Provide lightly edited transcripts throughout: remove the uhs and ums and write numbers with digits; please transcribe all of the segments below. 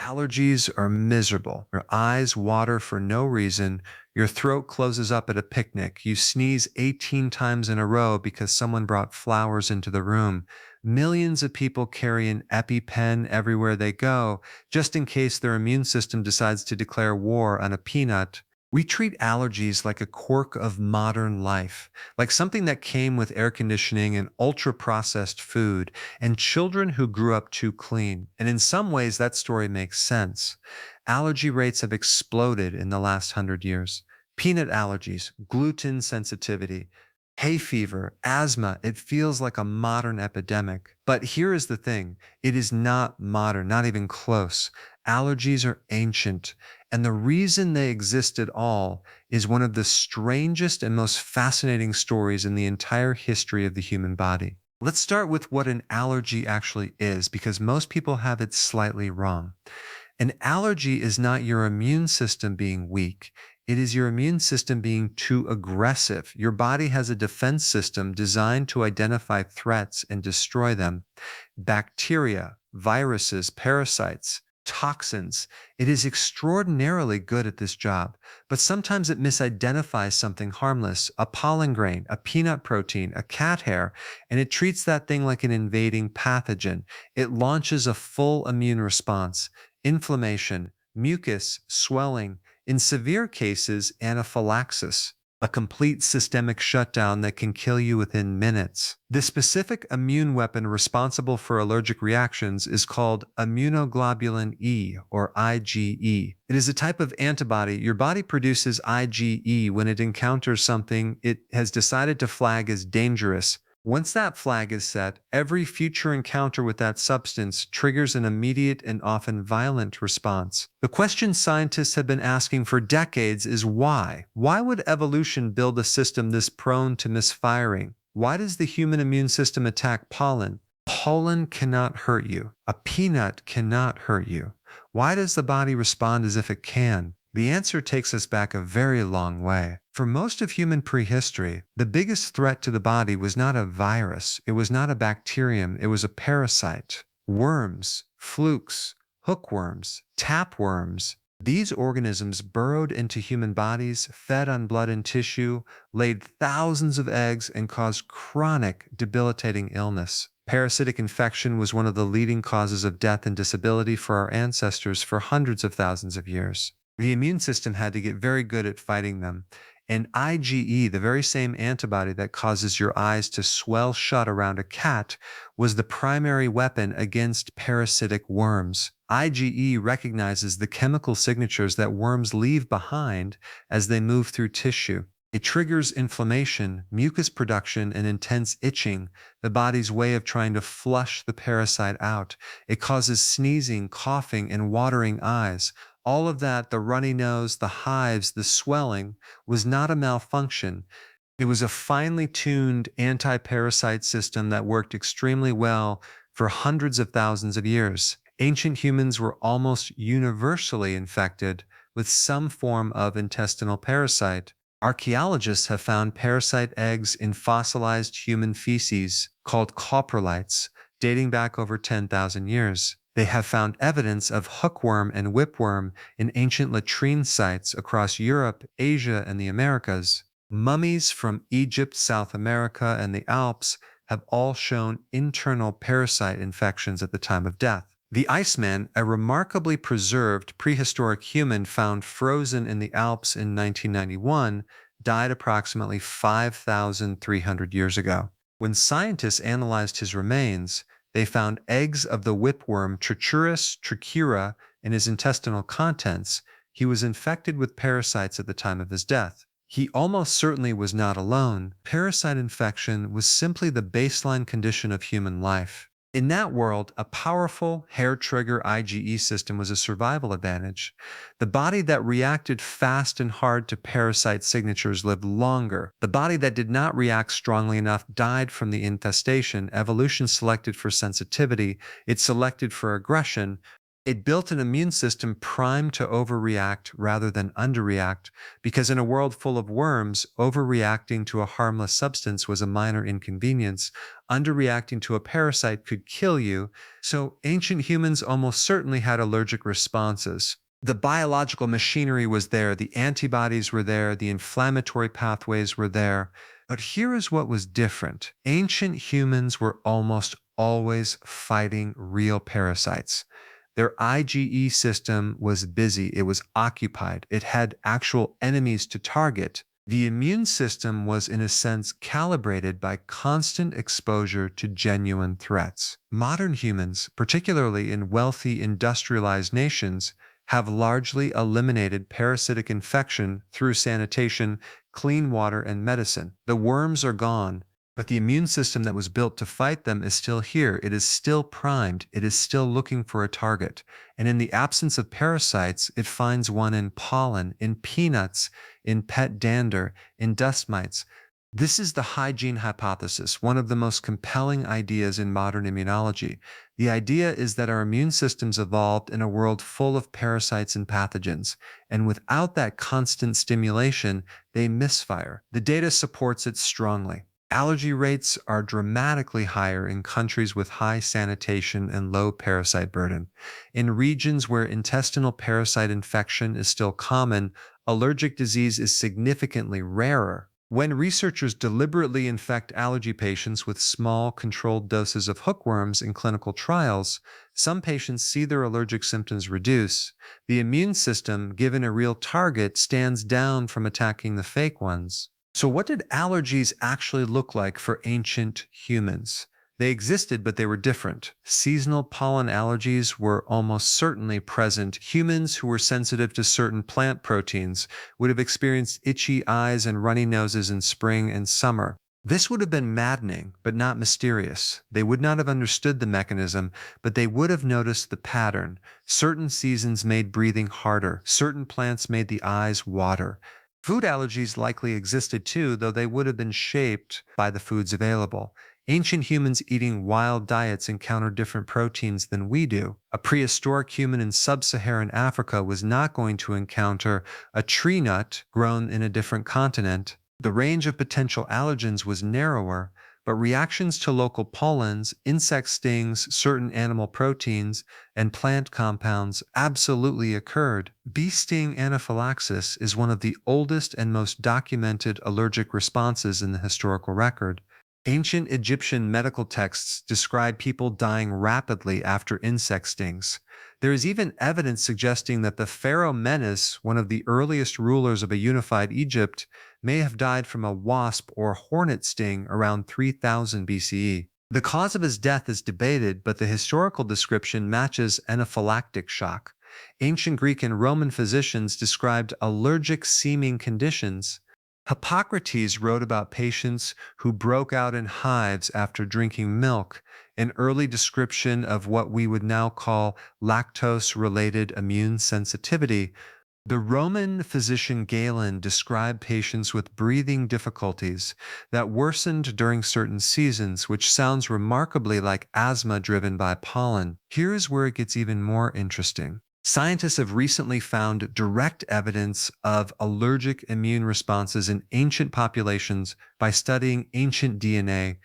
Allergies are miserable. Your eyes water for no reason. Your throat closes up at a picnic. You sneeze 18 times in a row because someone brought flowers into the room. Millions of people carry an EpiPen everywhere they go, just in case their immune system decides to declare war on a peanut. We treat allergies like a quirk of modern life, like something that came with air conditioning and ultra processed food, and children who grew up too clean. And in some ways, that story makes sense. Allergy rates have exploded in the last 100 years. Peanut allergies, gluten sensitivity, hay fever, asthma, it feels like a modern epidemic. But here is the thing, it is not modern, not even close. Allergies are ancient, and the reason they exist at all is one of the strangest and most fascinating stories in the entire history of the human body. Let's start with what an allergy actually is, because most people have it slightly wrong. An allergy is not your immune system being weak. It is your immune system being too aggressive. Your body has a defense system designed to identify threats and destroy them. Bacteria, viruses, parasites, toxins. It is extraordinarily good at this job, but sometimes it misidentifies something harmless, a pollen grain, a peanut protein, a cat hair, and it treats that thing like an invading pathogen. It launches a full immune response, inflammation, mucus, swelling, in severe cases, anaphylaxis, a complete systemic shutdown that can kill you within minutes. The specific immune weapon responsible for allergic reactions is called immunoglobulin E, or IgE. It is a type of antibody. Your body produces IgE when it encounters something it has decided to flag as dangerous. Once that flag is set, every future encounter with that substance triggers an immediate and often violent response. The question scientists have been asking for decades is why? Why would evolution build a system this prone to misfiring? Why does the human immune system attack pollen? Pollen cannot hurt you. A peanut cannot hurt you. Why does the body respond as if it can? The answer takes us back a very long way. For most of human prehistory, the biggest threat to the body was not a virus, it was not a bacterium, it was a parasite. Worms, flukes, hookworms, tapeworms. These organisms burrowed into human bodies, fed on blood and tissue, laid thousands of eggs, and caused chronic, debilitating illness. Parasitic infection was one of the leading causes of death and disability for our ancestors for hundreds of thousands of years. The immune system had to get very good at fighting them. And IgE, the very same antibody that causes your eyes to swell shut around a cat, was the primary weapon against parasitic worms. IgE recognizes the chemical signatures that worms leave behind as they move through tissue. It triggers inflammation, mucus production, and intense itching, the body's way of trying to flush the parasite out. It causes sneezing, coughing, and watering eyes. All of that, the runny nose, the hives, the swelling, was not a malfunction. It was a finely tuned anti-parasite system that worked extremely well for hundreds of thousands of years. Ancient humans were almost universally infected with some form of intestinal parasite. Archaeologists have found parasite eggs in fossilized human feces called coprolites, dating back over 10,000 years. They have found evidence of hookworm and whipworm in ancient latrine sites across Europe, Asia, and the Americas. Mummies from Egypt, South America, and the Alps have all shown internal parasite infections at the time of death. The Iceman, a remarkably preserved prehistoric human found frozen in the Alps in 1991, died approximately 5,300 years ago. When scientists analyzed his remains, they found eggs of the whipworm Trichuris trichiura in his intestinal contents. He was infected with parasites at the time of his death. He almost certainly was not alone. Parasite infection was simply the baseline condition of human life. In that world, a powerful hair-trigger IgE system was a survival advantage. The body that reacted fast and hard to parasite signatures lived longer. The body that did not react strongly enough died from the infestation. Evolution selected for sensitivity. It selected for aggression. It built an immune system primed to overreact rather than underreact, because in a world full of worms, overreacting to a harmless substance was a minor inconvenience. Underreacting to a parasite could kill you, so ancient humans almost certainly had allergic responses. The biological machinery was there, the antibodies were there, the inflammatory pathways were there. But here is what was different. Ancient humans were almost always fighting real parasites. Their IgE system was busy, it was occupied, it had actual enemies to target. The immune system was, in a sense, calibrated by constant exposure to genuine threats. Modern humans, particularly in wealthy industrialized nations, have largely eliminated parasitic infection through sanitation, clean water, and medicine. The worms are gone, but the immune system that was built to fight them is still here. It is still primed. It is still looking for a target. And in the absence of parasites, it finds one in pollen, in peanuts, in pet dander, in dust mites. This is the hygiene hypothesis, one of the most compelling ideas in modern immunology. The idea is that our immune systems evolved in a world full of parasites and pathogens, and without that constant stimulation, they misfire. The data supports it strongly. Allergy rates are dramatically higher in countries with high sanitation and low parasite burden. In regions where intestinal parasite infection is still common, allergic disease is significantly rarer. When researchers deliberately infect allergy patients with small, controlled doses of hookworms in clinical trials, some patients see their allergic symptoms reduce. The immune system, given a real target, stands down from attacking the fake ones. So, what did allergies actually look like for ancient humans? They existed, but they were different. Seasonal pollen allergies were almost certainly present. Humans who were sensitive to certain plant proteins would have experienced itchy eyes and runny noses in spring and summer. This would have been maddening, but not mysterious. They would not have understood the mechanism, but they would have noticed the pattern. Certain seasons made breathing harder. Certain plants made the eyes water. Food allergies likely existed too, though they would have been shaped by the foods available. Ancient humans eating wild diets encountered different proteins than we do. A prehistoric human in sub-Saharan Africa was not going to encounter a tree nut grown in a different continent. The range of potential allergens was narrower, but reactions to local pollens, insect stings, certain animal proteins, and plant compounds absolutely occurred. Bee sting anaphylaxis is one of the oldest and most documented allergic responses in the historical record. Ancient Egyptian medical texts describe people dying rapidly after insect stings. There is even evidence suggesting that the pharaoh Menes, one of the earliest rulers of a unified Egypt, may have died from a wasp or hornet sting around 3000 BCE. The cause of his death is debated, but the historical description matches anaphylactic shock. Ancient Greek and Roman physicians described allergic seeming conditions. Hippocrates wrote about patients who broke out in hives after drinking milk, an early description of what we would now call lactose-related immune sensitivity. The Roman physician Galen described patients with breathing difficulties that worsened during certain seasons, which sounds remarkably like asthma driven by pollen. Here is where it gets even more interesting. Scientists have recently found direct evidence of allergic immune responses in ancient populations by studying ancient DNA.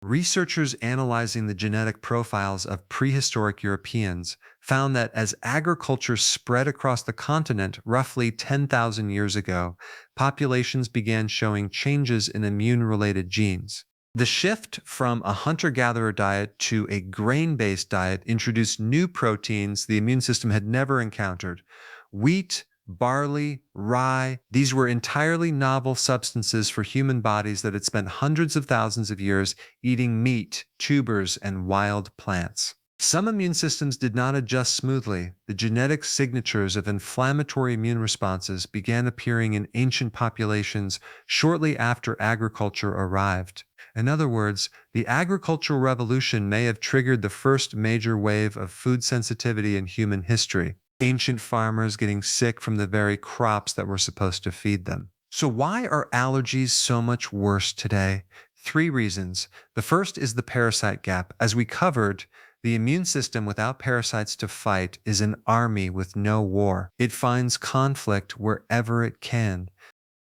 Researchers analyzing the genetic profiles of prehistoric Europeans found that as agriculture spread across the continent roughly 10,000 years ago, populations began showing changes in immune-related genes. The shift from a hunter-gatherer diet to a grain-based diet introduced new proteins the immune system had never encountered. Wheat, barley, rye, these were entirely novel substances for human bodies that had spent hundreds of thousands of years eating meat, tubers, and wild plants. Some immune systems did not adjust smoothly. The genetic signatures of inflammatory immune responses began appearing in ancient populations shortly after agriculture arrived. In other words, the agricultural revolution may have triggered the first major wave of food sensitivity in human history. Ancient farmers getting sick from the very crops that were supposed to feed them. So why are allergies so much worse today? 3 reasons. The first is the parasite gap. As we covered, The immune system without parasites to fight is an army with no war. It finds conflict wherever it can.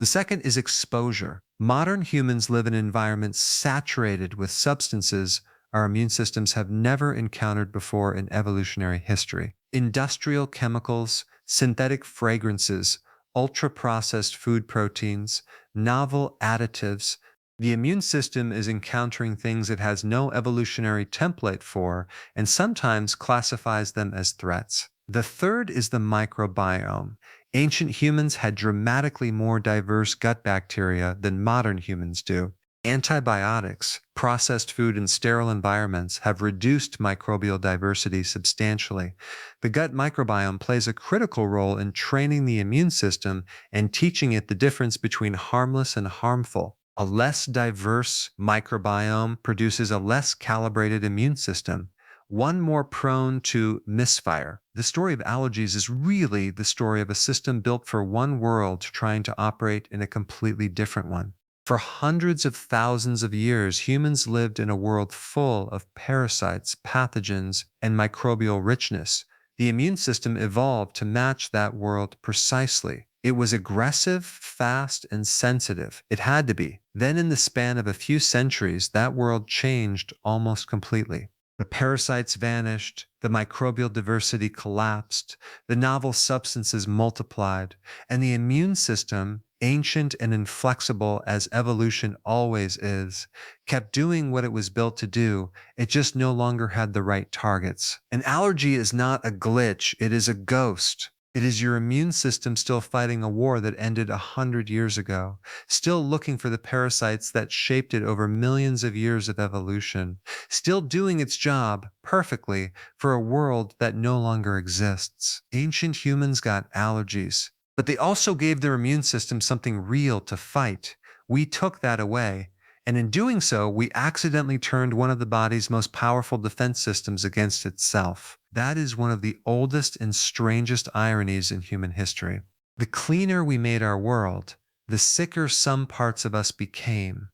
The second is exposure. Modern humans live in environments saturated with substances our immune systems have never encountered before in evolutionary history. Industrial chemicals, synthetic fragrances, ultra processed food proteins, novel additives. The immune system is encountering things it has no evolutionary template for and sometimes classifies them as threats. The third is the microbiome. Ancient humans had dramatically more diverse gut bacteria than modern humans do. Antibiotics, processed food, and sterile environments have reduced microbial diversity substantially. The gut microbiome plays a critical role in training the immune system and teaching it the difference between harmless and harmful. A less diverse microbiome produces a less calibrated immune system, one more prone to misfire. The story of allergies is really the story of a system built for one world trying to operate in a completely different one. For hundreds of thousands of years, humans lived in a world full of parasites, pathogens, and microbial richness. The immune system evolved to match that world precisely. It was aggressive, fast, and sensitive. It had to be. Then, in the span of a few centuries, that world changed almost completely. The parasites vanished, the microbial diversity collapsed, the novel substances multiplied, and the immune system, ancient and inflexible as evolution always is, kept doing what it was built to do. It just no longer had the right targets. An allergy is not a glitch, it is a ghost. It is your immune system still fighting a war that ended 100 years ago, still looking for the parasites that shaped it over millions of years of evolution, still doing its job perfectly for a world that no longer exists. Ancient humans got allergies, but they also gave their immune system something real to fight. We took that away, and in doing so, we accidentally turned one of the body's most powerful defense systems against itself. That is one of the oldest and strangest ironies in human history. The cleaner we made our world, the sicker some parts of us became.